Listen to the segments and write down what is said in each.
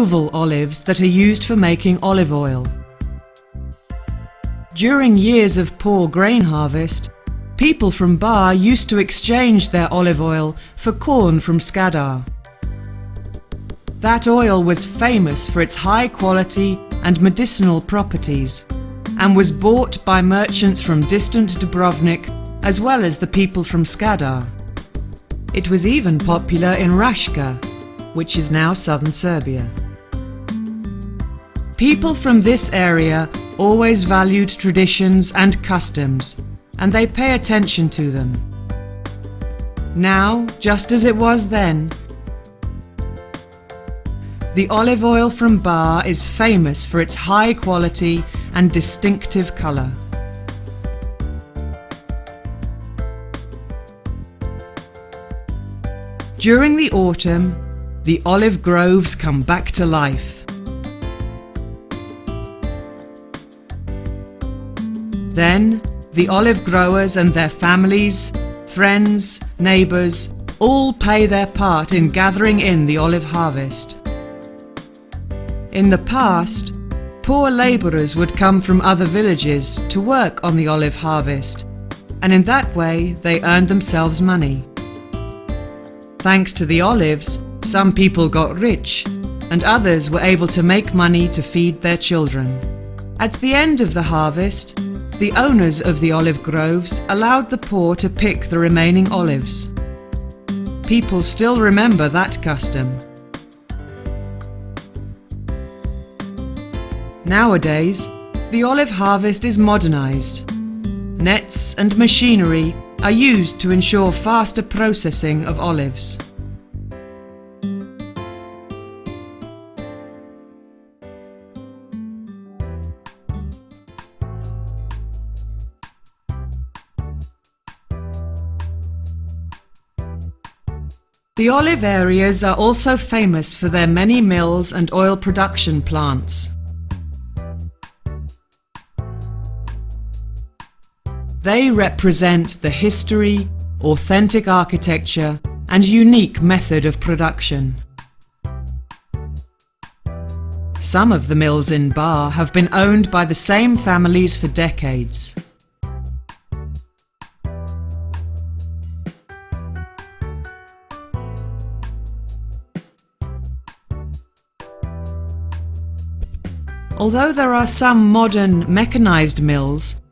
oval olives that are used for making olive oil. During years of poor grain harvest, people from Bar used to exchange their olive oil for corn from Skadar. That oil was famous for its high quality and medicinal properties, and was bought by merchants from distant Dubrovnik as well as the people from Skadar. It was even popular in Raška, which is now southern Serbia. People from this area always valued traditions and customs, and they pay attention to them. Now, just as it was then, the olive oil from Bar is famous for its high quality and distinctive colour. During the autumn, the olive groves come back to life. Then, the olive growers and their families, friends, neighbours, all play their part in gathering in the olive harvest. In the past, poor labourers would come from other villages to work on the olive harvest, and in that way they earned themselves money. Thanks to the olives, some people got rich, and others were able to make money to feed their children. At the end of the harvest, the owners of the olive groves allowed the poor to pick the remaining olives. People still remember that custom. Nowadays, the olive harvest is modernized. Nets and machinery are used to ensure faster processing of olives. The olive areas are also famous for their many mills and oil production plants. They represent the history, authentic architecture, and unique method of production. Some of the mills in Bar have been owned by the same families for decades. Although there are some modern mechanized mills,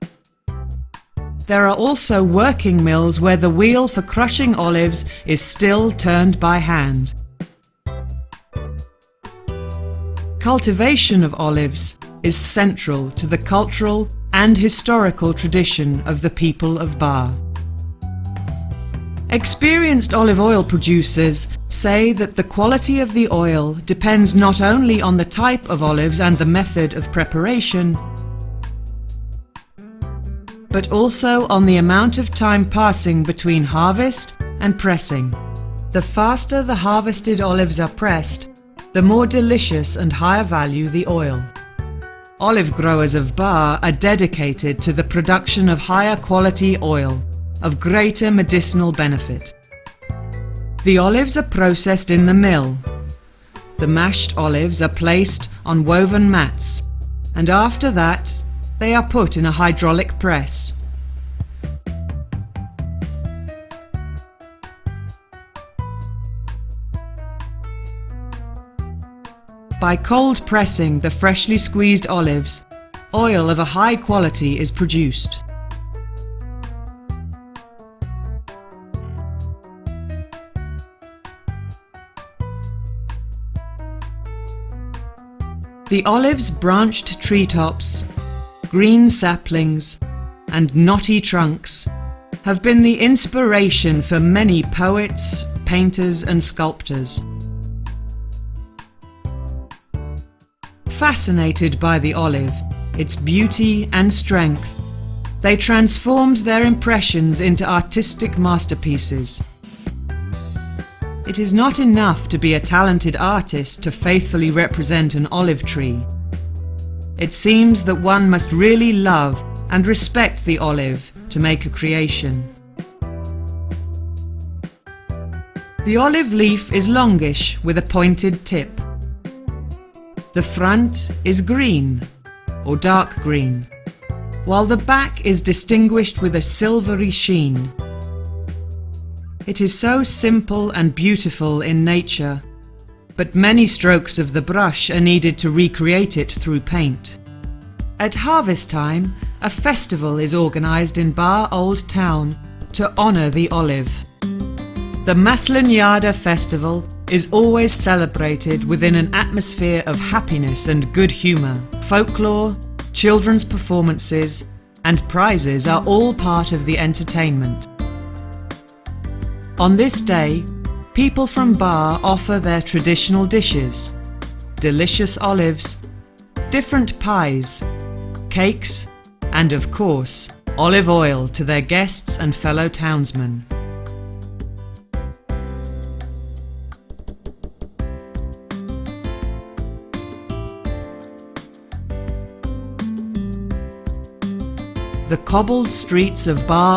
there are also working mills where the wheel for crushing olives is still turned by hand. Cultivation of olives is central to the cultural and historical tradition of the people of Bar. Experienced olive oil producers say that the quality of the oil depends not only on the type of olives and the method of preparation, but also on the amount of time passing between harvest and pressing. The faster the harvested olives are pressed, the more delicious and higher value the oil. Olive growers of Bar are dedicated to the production of higher quality oil, of greater medicinal benefit. The olives are processed in the mill. The mashed olives are placed on woven mats, and after that, they are put in a hydraulic press. By cold pressing the freshly squeezed olives, oil of a high quality is produced. The olive's branched treetops, green saplings, and knotty trunks have been the inspiration for many poets, painters, and sculptors. Fascinated by the olive, its beauty and strength, they transformed their impressions into artistic masterpieces. It is not enough to be a talented artist to faithfully represent an olive tree. It seems that one must really love and respect the olive to make a creation. The olive leaf is longish with a pointed tip. The front is green or dark green, while the back is distinguished with a silvery sheen. It is so simple and beautiful in nature, but many strokes of the brush are needed to recreate it through paint. At harvest time, a festival is organised in Bar Old Town to honour the olive. The Maslenjada festival is always celebrated within an atmosphere of happiness and good humour. Folklore, children's performances and prizes are all part of the entertainment. On this day, people from Bar offer their traditional dishes: delicious olives, different pies, cakes and, of course, olive oil to their guests and fellow townsmen. The cobbled streets of Bar